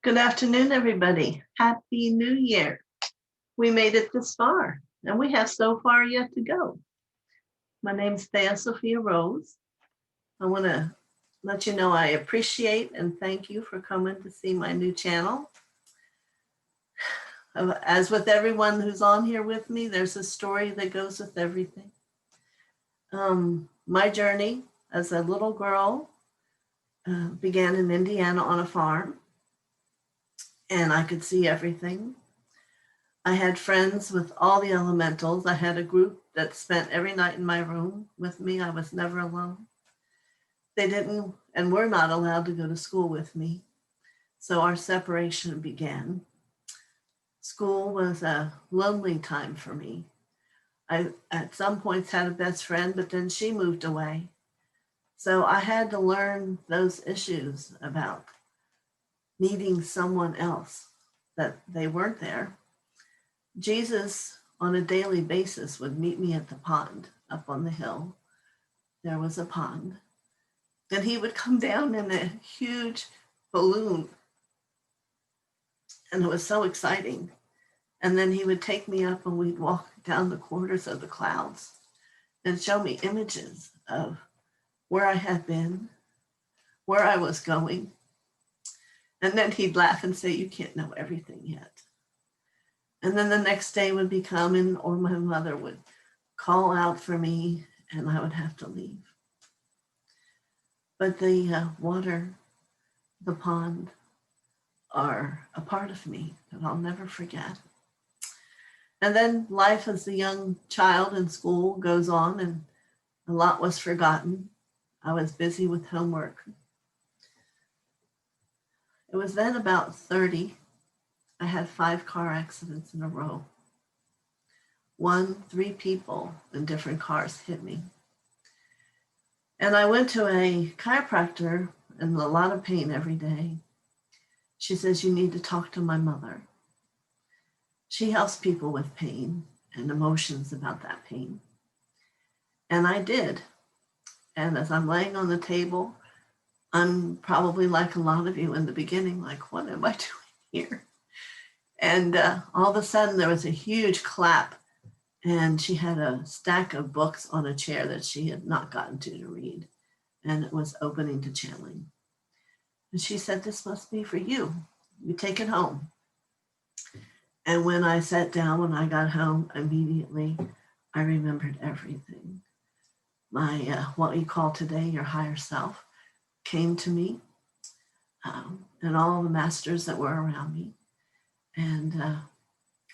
Good afternoon, everybody. Happy New Year. We made it this far, and we have so far yet to go. My name's TheoSophia Rose. I want to let you know I appreciate and thank you for coming to see my new channel. As with everyone who's on here with me, there's a story that goes with everything. My journey as a little girl began in Indiana on a farm, and I could see everything. I had friends with all the elementals. I had a group that spent every night in my room with me. I was never alone. They didn't and were not allowed to go to school with me. So our separation began. School was a lonely time for me. I, at some points, had a best friend, but then she moved away. So I had to learn those issues about needing someone else, that they weren't there. Jesus, on a daily basis, would meet me at the pond up on the hill. There was a pond. And he would come down in a huge balloon. And it was so exciting. And then he would take me up and we'd walk down the corners of the clouds and show me images of where I had been, where I was going. And then he'd laugh and say, "You can't know everything yet." And then the next day would be coming, or my mother would call out for me and I would have to leave. But the water, the pond, are a part of me that I'll never forget. And then life as a young child in school goes on, and a lot was forgotten. I was busy with homework. It was then about 30. I had 5 car accidents in a row. 3 people in different cars hit me. And I went to a chiropractor in a lot of pain every day. She says, "You need to talk to my mother. She helps people with pain and emotions about that pain." And I did. And as I'm laying on the table, I'm probably like a lot of you in the beginning, like, what am I doing here? And all of a sudden there was a huge clap, and she had a stack of books on a chair that she had not gotten to read, and it was opening to channeling. And she said, "This must be for you. You take it home." And when I sat down, when I got home, immediately I remembered everything. My, what we call today your higher self, came to me, and all the masters that were around me. And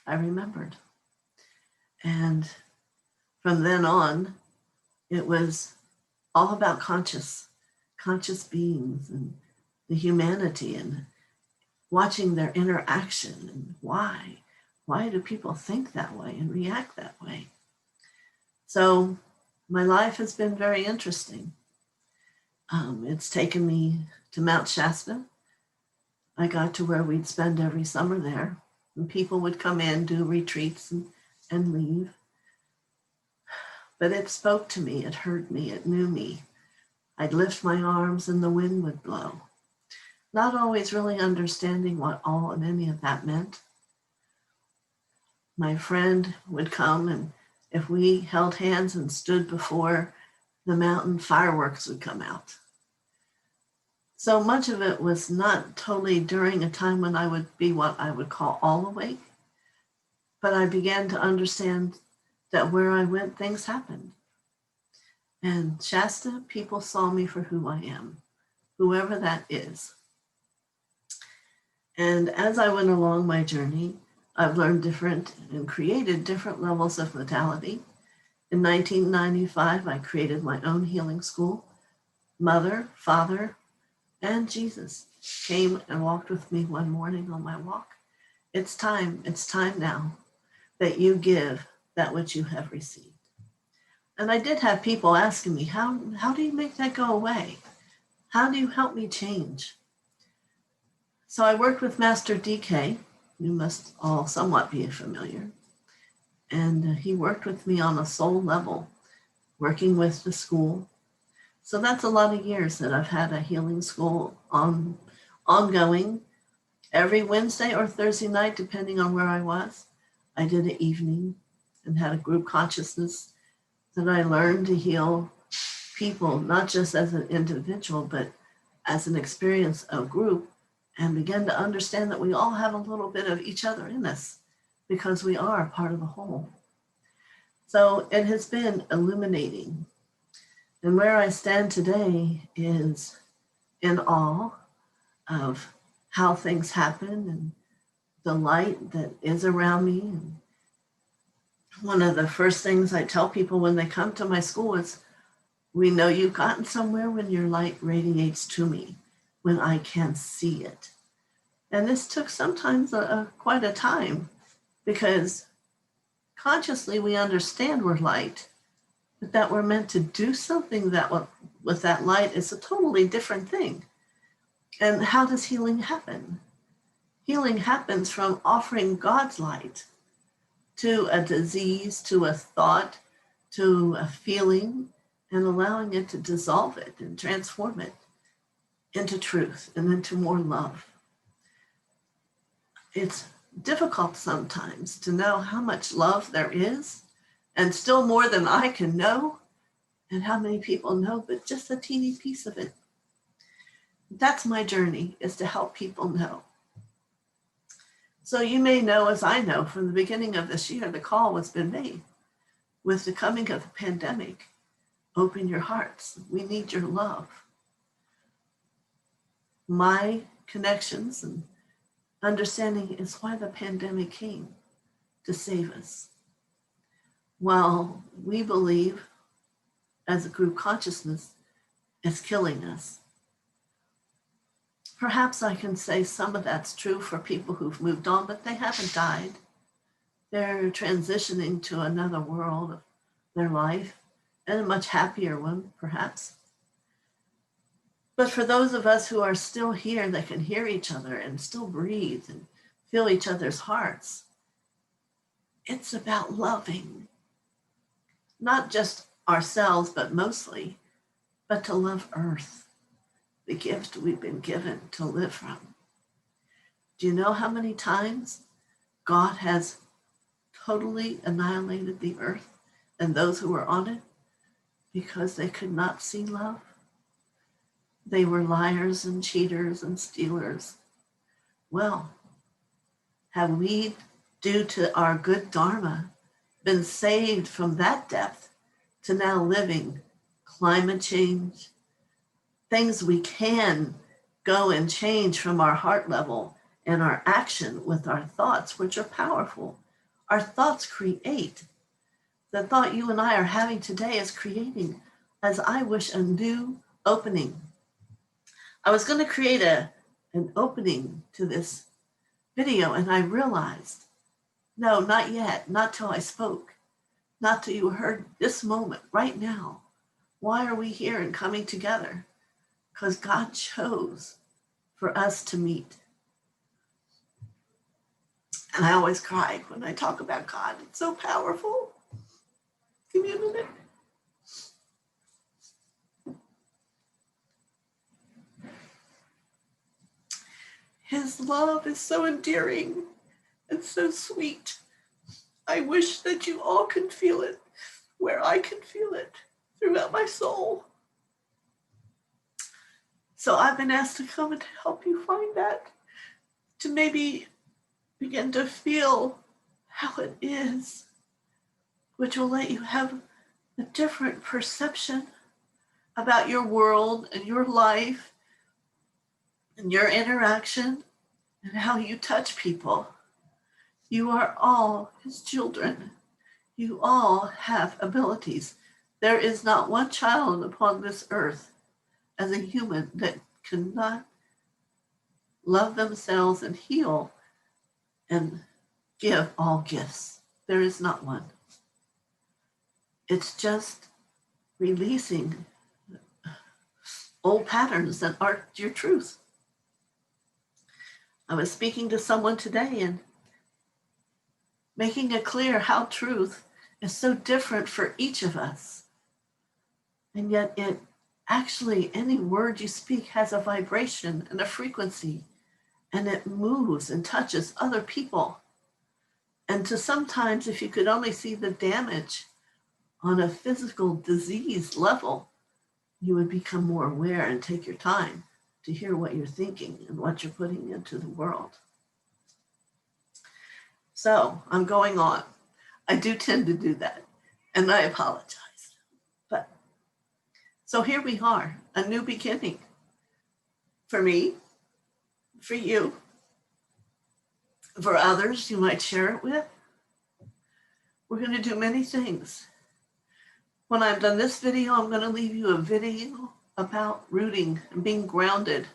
I remembered. And from then on, it was all about conscious beings and the humanity and watching their interaction and why do people think that way and react that way. So my life has been very interesting. It's taken me to Mount Shasta. I got to where we'd spend every summer there, and people would come in, do retreats and leave. But it spoke to me, it heard me, it knew me. I'd lift my arms and the wind would blow. Not always really understanding what all and any of that meant. My friend would come, and if we held hands and stood before the mountain, fireworks would come out. So much of it was not totally during a time when I would be what I would call all awake, but I began to understand that where I went, things happened. And Shasta, people saw me for who I am, whoever that is. And as I went along my journey, I've learned different and created different levels of modality. In 1995, I created my own healing school. Mother, Father, and Jesus came and walked with me one morning on my walk. It's time now that you give that which you have received. And I did have people asking me, how do you make that go away? How do you help me change? So I worked with Master DK. You must all somewhat be familiar. And he worked with me on a soul level, working with the school. So that's a lot of years that I've had a healing school ongoing. Every Wednesday or Thursday night, depending on where I was, I did an evening and had a group consciousness that I learned to heal people, not just as an individual, but as an experience of group, and begin to understand that we all have a little bit of each other in us because we are part of the whole. So it has been illuminating. And where I stand today is in awe of how things happen and the light that is around me. And one of the first things I tell people when they come to my school is, we know you've gotten somewhere when your light radiates to me, when I can see it. And this took sometimes quite a time, because consciously we understand we're light, but that we're meant to do something that with that light is a totally different thing. And how does healing happen? Healing happens from offering God's light to a disease, to a thought, to a feeling, and allowing it to dissolve it and transform it into truth and into more love. It's difficult sometimes to know how much love there is, and still more than I can know, and how many people know, but just a teeny piece of it. That's my journey, is to help people know. So you may know, as I know, from the beginning of this year, the call has been made. With the coming of the pandemic, open your hearts. We need your love. My connections and understanding is why the pandemic came, to save us. While we believe, as a group consciousness, it's killing us. Perhaps I can say some of that's true for people who've moved on, but they haven't died. They're transitioning to another world of their life, and a much happier one, perhaps. But for those of us who are still here, that can hear each other and still breathe and feel each other's hearts, it's about loving. Not just ourselves, but mostly, but to love Earth, the gift we've been given to live from. Do you know how many times God has totally annihilated the earth and those who were on it because they could not see love? They were liars and cheaters and stealers. Well, have we, due to our good dharma, been saved from that depth to now living climate change, things we can go and change from our heart level and our action with our thoughts, which are powerful. Our thoughts create. The thought you and I are having today is creating, as I wish, a new opening. I was going to create an opening to this video, and I realized, no, not yet, not till I spoke, not till you heard this moment, right now. Why are we here and coming together? Because God chose for us to meet. And I always cry when I talk about God. It's so powerful. Give me a minute. His love is so endearing and so sweet. I wish that you all could feel it where I can feel it throughout my soul. So I've been asked to come and help you find that, to maybe begin to feel how it is, which will let you have a different perception about your world and your life and your interaction and how you touch people. You are all his children. You all have abilities. There is not one child upon this earth as a human that cannot love themselves and heal and give all gifts. There is not one. It's just releasing old patterns that aren't your truth. I was speaking to someone today and making it clear how truth is so different for each of us. And yet it actually, any word you speak has a vibration and a frequency. and it moves and touches other people. And to sometimes, if you could only see the damage on a physical disease level, you would become more aware and take your time to hear what you're thinking and what you're putting into the world. So I'm going on. I do tend to do that, and I apologize. But so here we are, a new beginning for me, for you, for others you might share it with. We're going to do many things. When I've done this video, I'm going to leave you a video about rooting and being grounded.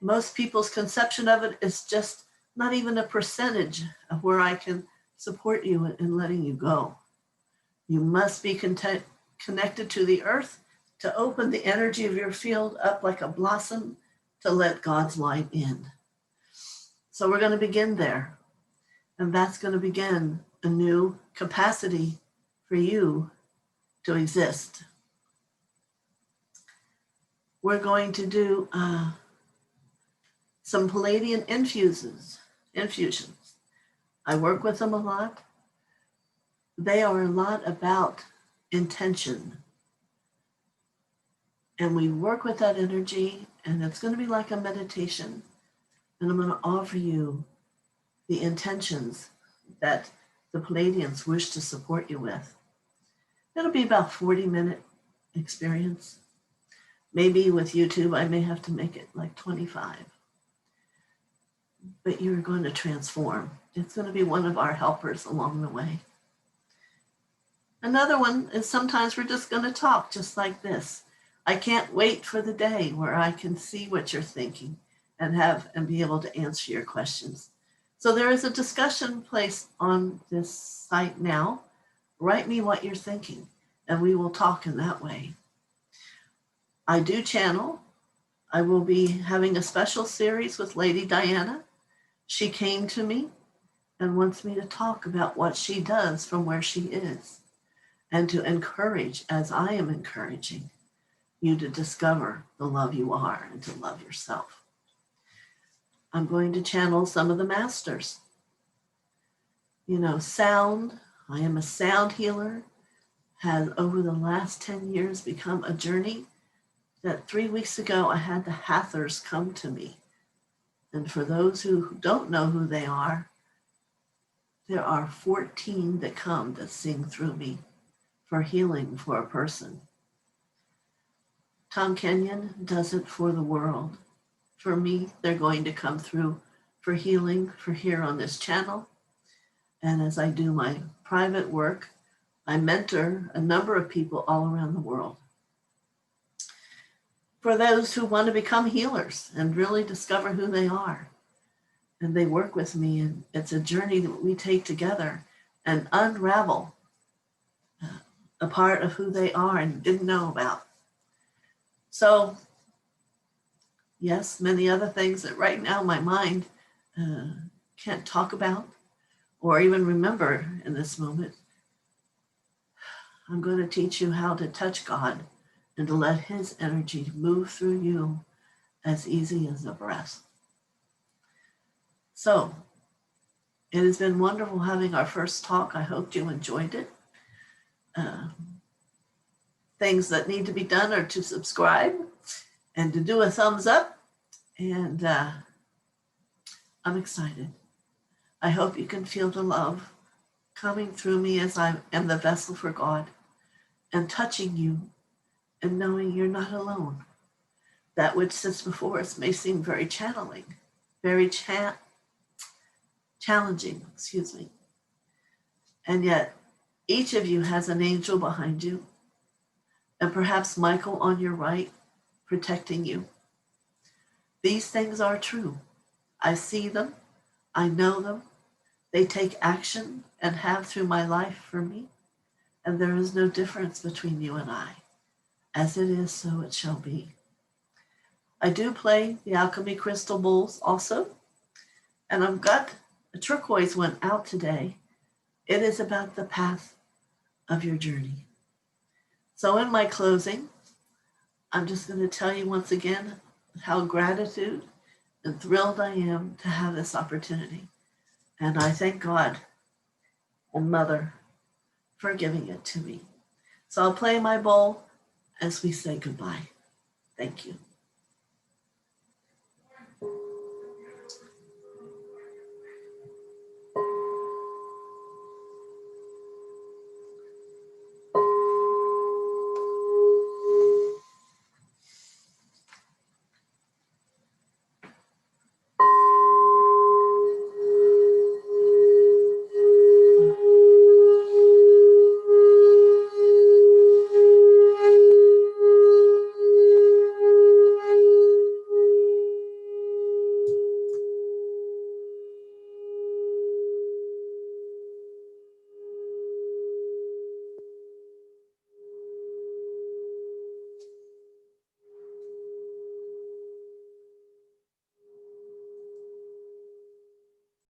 Most people's conception of it is just not even a percentage of where I can support you in letting you go. You must be connected to the earth to open the energy of your field up like a blossom to let God's light in. So we're going to begin there. And that's going to begin a new capacity for you to exist. We're going to do some Palladian infusions. I work with them a lot. They are a lot about intention. And we work with that energy, and it's going to be like a meditation. And I'm going to offer you the intentions that the Palladians wish to support you with. It'll be about 40-minute experience. Maybe with YouTube, I may have to make it like 25. But you're going to transform. It's going to be one of our helpers along the way. Another one is sometimes we're just going to talk just like this. I can't wait for the day where I can see what you're thinking and be able to answer your questions. So there is a discussion place on this site now. Write me what you're thinking, and we will talk in that way. I do channel. I will be having a special series with Lady Diana. She came to me and wants me to talk about what she does from where she is, and to encourage, as I am encouraging, you to discover the love you are and to love yourself. I'm going to channel some of the masters. Sound. I am a sound healer, has over the last 10 years become a journey that 3 weeks ago I had the Hathors come to me. And for those who don't know who they are, there are 14 that come that sing through me for healing for a person. Tom Kenyon does it for the world. For me, they're going to come through for healing for here on this channel. And as I do my private work, I mentor a number of people all around the world. For those who want to become healers and really discover who they are. And they work with me, and it's a journey that we take together and unravel a part of who they are and didn't know about. So, yes, many other things that right now my mind can't talk about or even remember in this moment. I'm going to teach you how to touch God and to let his energy move through you as easy as a breath. So, it has been wonderful having our first talk. I hope you enjoyed it. Things that need to be done are to subscribe and to do a thumbs up. And I'm excited. I hope you can feel the love coming through me as I am the vessel for God and touching you and knowing you're not alone. That which sits before us may seem very challenging, And yet each of you has an angel behind you, and perhaps Michael on your right protecting you. These things are true. I see them. I know them. They take action and have through my life for me. And there is no difference between you and I. As it is, so it shall be. I do play the alchemy crystal bowls also. And I've got a turquoise one out today. It is about the path of your journey. So in my closing, I'm just going to tell you once again how gratitude and thrilled I am to have this opportunity. And I thank God and Mother for giving it to me. So I'll play my bowl as we say goodbye. Thank you.